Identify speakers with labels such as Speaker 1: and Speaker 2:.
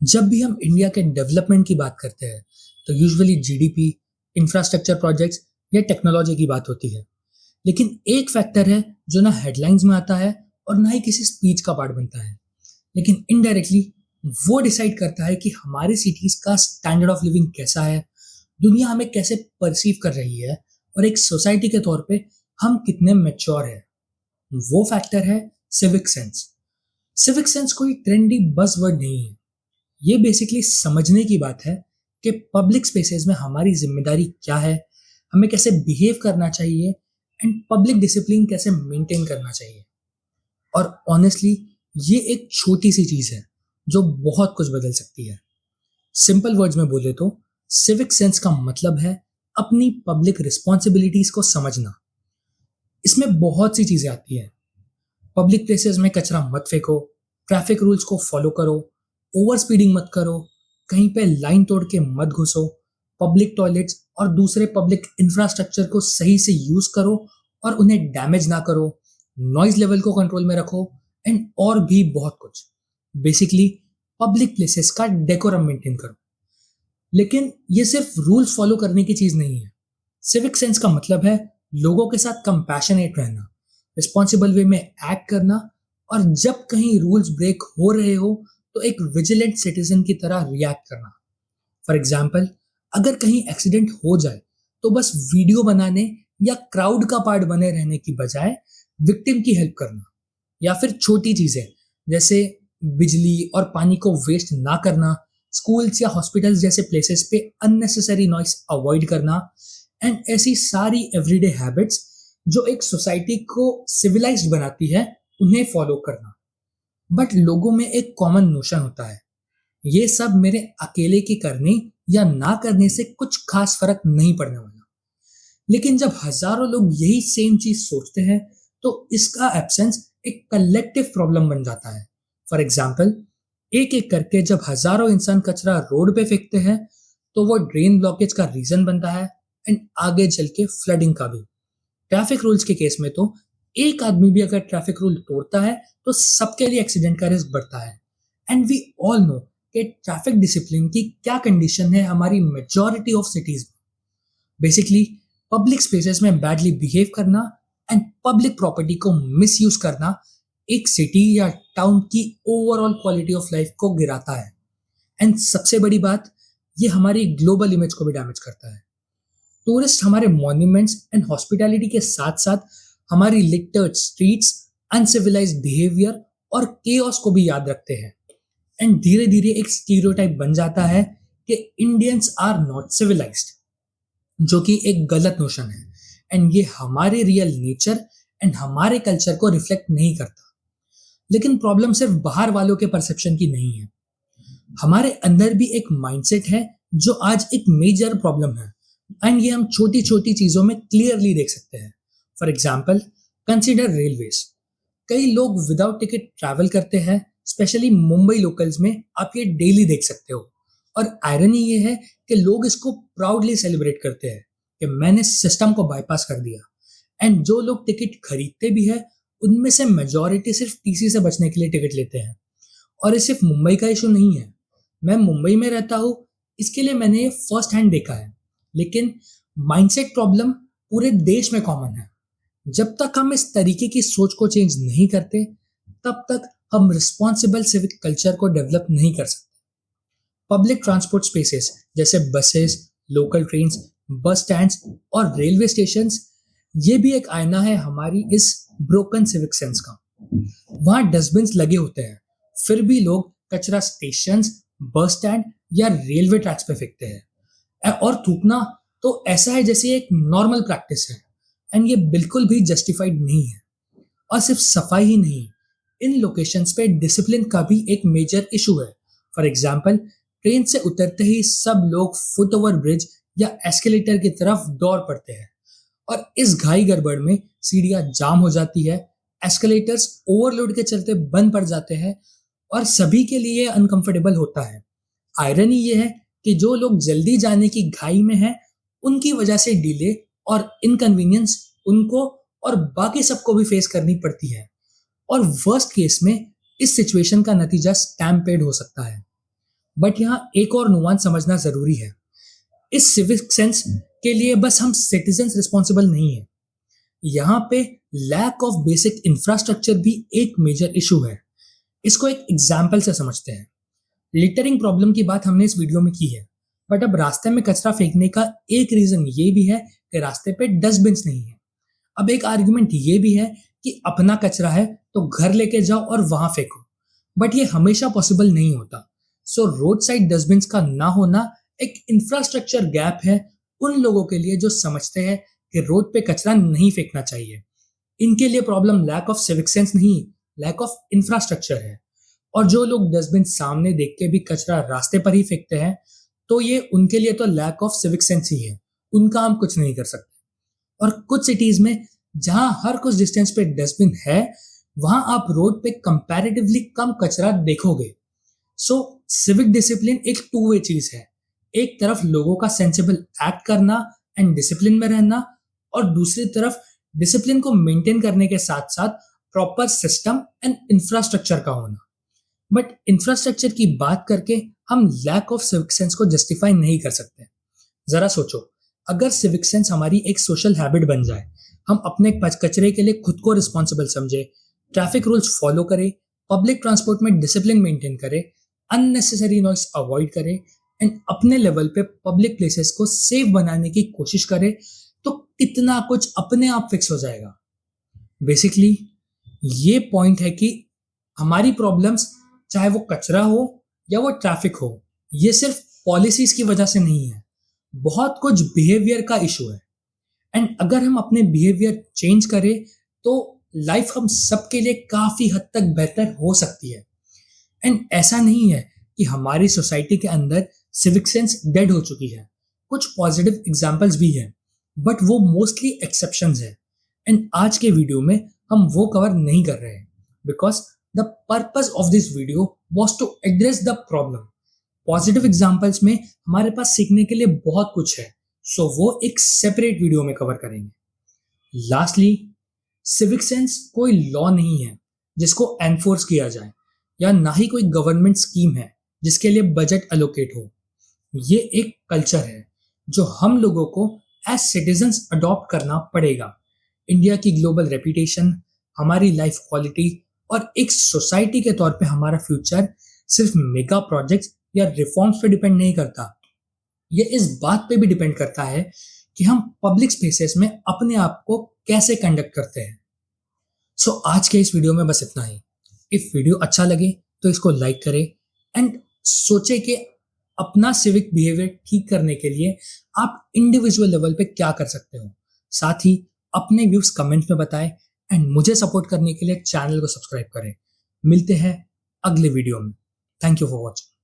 Speaker 1: जब भी हम इंडिया के डेवलपमेंट की बात करते हैं तो यूजुअली जीडीपी, इंफ्रास्ट्रक्चर प्रोजेक्ट्स या टेक्नोलॉजी की बात होती है। लेकिन एक फैक्टर है जो ना हेडलाइंस में आता है और ना ही किसी स्पीच का पार्ट बनता है, लेकिन इनडायरेक्टली वो डिसाइड करता है कि हमारी सिटीज का स्टैंडर्ड ऑफ लिविंग कैसा है, दुनिया हमें कैसे परसीव कर रही है और एक सोसाइटी के तौर पे हम कितने मेच्योर हैं। वो फैक्टर है सिविक सेंस। सिविक सेंस कोई ट्रेंडी बज़वर्ड नहीं है। ये बेसिकली समझने की बात है कि पब्लिक स्पेसेस में हमारी जिम्मेदारी क्या है, हमें कैसे बिहेव करना चाहिए एंड पब्लिक डिसिप्लिन कैसे मेंटेन करना चाहिए। और ऑनेस्टली ये एक छोटी सी चीज है जो बहुत कुछ बदल सकती है। सिंपल वर्ड्स में बोले तो सिविक सेंस का मतलब है अपनी पब्लिक रिस्पॉन्सिबिलिटीज को समझना। इसमें बहुत सी चीजें आती हैं। पब्लिक प्लेसेस में कचरा मत फेंको, ट्रैफिक रूल्स को फॉलो करो, ओवर स्पीडिंग मत करो, कहीं पे लाइन तोड़ के मत घुसो, पब्लिक टॉयलेट्स और दूसरे पब्लिक इंफ्रास्ट्रक्चर को सही से यूज करो और उन्हें डैमेज ना करो, नॉइज लेवल को कंट्रोल में रखो एंड और भी बहुत कुछ। बेसिकली पब्लिक प्लेसेस का डेकोरम मेंटेन करो। लेकिन ये सिर्फ रूल्स फॉलो करने की चीज नहीं है। सिविक सेंस का मतलब है लोगों के साथ कंपैशनेट रहना, रिस्पॉन्सिबल वे में एक्ट करना और जब कहीं रूल्स ब्रेक हो रहे हो तो एक विजिलेंट सिटीजन की तरह रिएक्ट करना। फॉर एग्जाम्पल, अगर कहीं एक्सीडेंट हो जाए तो बस वीडियो बनाने या क्राउड का पार्ट बने रहने की बजाय विक्टिम की हेल्प करना। या फिर छोटी चीजें जैसे बिजली और पानी को वेस्ट ना करना, स्कूल्स या हॉस्पिटल्स जैसे प्लेसेस पे अननेसेसरी नॉइस अवॉइड करना एंड ऐसी सारी एवरीडे हैबिट्स जो एक सोसाइटी को सिविलाइज्ड बनाती है उन्हें फॉलो करना। बट लोगों में एक कॉमन नोशन होता है, ये सब मेरे अकेले के करने या ना करने से कुछ खास फर्क नहीं पड़ने वाला। लेकिन जब हजारों लोग यही सेम चीज सोचते हैं तो इसका एब्सेंस एक कलेक्टिव प्रॉब्लम बन जाता है। फॉर एग्जाम्पल, एक एक करके जब हजारों इंसान कचरा रोड पे फेंकते हैं तो वो ड्रेन ब्लॉकेज का रीजन बनता है एंड आगे चल के फ्लडिंग का भी। ट्रैफिक रूल्स के केस में तो एक आदमी भी अगर ट्रैफिक रूल तोड़ता है तो सबके लिए एक्सीडेंट का रिस्क बढ़ता है। एंड वी ऑल नो कि ट्रैफिक डिसिप्लिन की क्या कंडीशन है हमारी मेजॉरिटी ऑफ सिटीज में। बेसिकली पब्लिक स्पेसेस में बैडली बिहेव करना एंड पब्लिक प्रॉपर्टी को मिसयूज करना एक सिटी या टाउन की ओवरऑल क्वालिटी ऑफ लाइफ को गिराता है। एंड सबसे बड़ी बात, ये हमारी ग्लोबल इमेज को भी डैमेज करता है। टूरिस्ट हमारे मॉन्यूमेंट्स एंड हॉस्पिटैलिटी के साथ साथ हमारी लिटर्ड स्ट्रीट्स, अनसिविलाइज्ड बिहेवियर और केओस को भी याद रखते हैं। एंड धीरे धीरे एक स्टीरियोटाइप बन जाता है कि इंडियंस आर नॉट सिविलाइज्ड, जो कि एक गलत नोशन है एंड ये हमारे रियल नेचर एंड हमारे कल्चर को रिफ्लेक्ट नहीं करता। लेकिन प्रॉब्लम सिर्फ बाहर वालों के परसेप्शन की नहीं है, हमारे अंदर भी एक माइंडसेट है जो आज एक मेजर प्रॉब्लम है। एंड ये हम छोटी छोटी चीजों में क्लियरली देख सकते हैं। For example, consider railways. कई लोग विदाउट टिकट ट्रैवल करते हैं, स्पेशली मुंबई लोकल्स में आप ये डेली देख सकते हो। और आयरनी ये है कि लोग इसको प्राउडली सेलिब्रेट करते हैं कि मैंने सिस्टम को बाईपास कर दिया। एंड जो लोग टिकट खरीदते भी है उनमें से मेजॉरिटी सिर्फ टीसी से बचने के लिए टिकट लेते हैं। और ये सिर्फ मुंबई का इशू नहीं है, मैं मुंबई में रहता हूँ, इसके लिए मैंने ये फर्स्ट हैंड देखा है। लेकिन माइंडसेट प्रॉब्लम पूरे देश में कॉमन है। जब तक हम इस तरीके की सोच को चेंज नहीं करते तब तक हम रिस्पॉन्सिबल सिविक कल्चर को डेवलप नहीं कर सकते। पब्लिक ट्रांसपोर्ट स्पेसेस जैसे बसेस, लोकल ट्रेन्स, बस स्टैंड्स और रेलवे स्टेशंस, ये भी एक आईना है हमारी इस ब्रोकन सिविक सेंस का। वहां डस्टबिन्स लगे होते हैं, फिर भी लोग कचरा स्टेशंस, बस स्टैंड या रेलवे ट्रैक्स पे फेंकते हैं। और थूकना तो ऐसा है जैसे एक नॉर्मल प्रैक्टिस है एंड ये बिल्कुल भी जस्टिफाइड नहीं है। और सिर्फ सफाई ही नहीं, इन लोकेशंस पे डिसिप्लिन का भी एक मेजर इशू है। फॉर एग्जाम्पल, ट्रेन से उतरते ही सब लोग फुट ओवर ब्रिज या एस्केलेटर की तरफ दौड़ पड़ते हैं और इस घाई गड़बड़ में सीढ़ियां जाम हो जाती है, एस्केलेटर्स ओवरलोड के चलते बंद पड़ जाते हैं और सभी के लिए अनकंफर्टेबल होता है। आयरनी ये है कि जो लोग जल्दी जाने की घाई में हैं उनकी वजह से डिले और इनकन्वीनियंस उनको और बाकी सबको भी फेस करनी पड़ती है। और वर्स्ट केस में इस सिचुएशन का नतीजा स्टैम्पेड हो सकता है। बट यहाँ एक और नुआंस समझना जरूरी है। इस सिविक सेंस के लिए बस हम सिटीजन्स रिस्पॉन्सिबल नहीं है, यहाँ पे लैक ऑफ बेसिक इंफ्रास्ट्रक्चर भी एक मेजर इशू है। इसको एक एग्जाम्पल से समझते हैं। लिटरिंग प्रॉब्लम की बात हमने इस वीडियो में की है, बट अब रास्ते में कचरा फेंकने का एक रीजन ये भी है कि रास्ते पे डस्टबिन्स नहीं है। अब एक आर्गुमेंट ये भी है कि अपना कचरा है तो घर लेके जाओ और वहां फेंको, बट ये हमेशा पॉसिबल नहीं होता। सो रोड साइड डस्टबिन्स का ना होना एक इंफ्रास्ट्रक्चर गैप है उन लोगों के लिए जो समझते हैं कि रोड पे कचरा नहीं फेंकना चाहिए। इनके लिए problem lack of civic sense नहीं, लैक ऑफ इंफ्रास्ट्रक्चर है। और जो लोग डस्टबिन सामने देख के भी कचरा रास्ते पर ही फेंकते हैं, तो ये उनके लिए तो लैक ऑफ सिविक सेंस ही है, उनका हम कुछ नहीं कर सकते। और कुछ सिटीज में जहां हर कुछ डिस्टेंस पे डस्टबिन है, वहां आप रोड पे कंपैरेटिवली कम कचरा देखोगे। सो सिविक डिसिप्लिन एक टू वे चीज है। एक तरफ लोगों का सेंसिबल एक्ट करना एंड डिसिप्लिन में रहना, और दूसरी तरफ डिसिप्लिन को मेंटेन करने के साथ साथ प्रॉपर सिस्टम एंड इंफ्रास्ट्रक्चर का होना। बट इंफ्रास्ट्रक्चर की बात करके हम लैक ऑफ सिविक सेंस को जस्टिफाई नहीं कर सकते। जरा सोचो, अगर सिविक सेंस हमारी एक सोशल हैबिट बन जाए, हम अपने कचरे के लिए खुद को रिस्पॉन्सिबल समझे, ट्रैफिक रूल्स फॉलो करें, पब्लिक ट्रांसपोर्ट में डिसिप्लिन मेंटेन करें, अननेसेसरी नॉइस अवॉइड करें एंड अपने लेवल पे पब्लिक प्लेसेस को सेफ बनाने की कोशिश करें, तो कितना कुछ अपने आप फिक्स हो जाएगा। बेसिकली ये पॉइंट है कि हमारी प्रॉब्लम्स, चाहे वो कचरा हो या वो ट्रैफिक हो, ये सिर्फ पॉलिसीज की वजह से नहीं है, बहुत कुछ बिहेवियर का इशू है। एंड अगर हम अपने बिहेवियर चेंज करें तो लाइफ हम सबके लिए काफी हद तक बेहतर हो सकती है। एंड ऐसा नहीं है कि हमारी सोसाइटी के अंदर सिविक सेंस डेड हो चुकी है, कुछ पॉजिटिव एग्जांपल्स भी हैं, बट वो मोस्टली एक्सेप्शंस है। एंड आज के वीडियो में हम वो कवर नहीं कर रहे हैं, because the purpose of this video was to address the problem. Positive examples में हमारे पास सीखने के लिए बहुत कुछ है, सो वो एक सेपरेट वीडियो में कवर करेंगे। लास्टली, सिविक सेंस कोई लॉ नहीं है जिसको एनफोर्स किया जाए, या ना ही कोई गवर्नमेंट स्कीम है जिसके लिए बजट एलोकेट हो। ये एक कल्चर है जो हम लोगों को एज सिटीजन्स अडॉप्ट करना पड़ेगा। इंडिया की ग्लोबल रेपुटेशन, हमारी लाइफ क्वालिटी और एक सोसाइटी के तौर पे हमारा फ्यूचर सिर्फ मेगा प्रोजेक्ट्स या रिफॉर्म्स पे डिपेंड नहीं करता। ये इस बात पे भी डिपेंड करता है कि हम पब्लिक स्पेसेस में अपने आप को कैसे कंडक्ट करते हैं। सो आज के इस वीडियो में बस इतना ही। इफ वीडियो अच्छा लगे तो इसको लाइक करें एंड सोचे कि अपना सिविक बिहेवियर ठीक करने के लिए आप इंडिविजुअल लेवल पे क्या कर सकते हो। साथ ही अपने व्यूज कमेंट में बताएं एंड मुझे सपोर्ट करने के लिए चैनल को सब्सक्राइब करें। मिलते हैं अगले वीडियो में। Thank you for watching.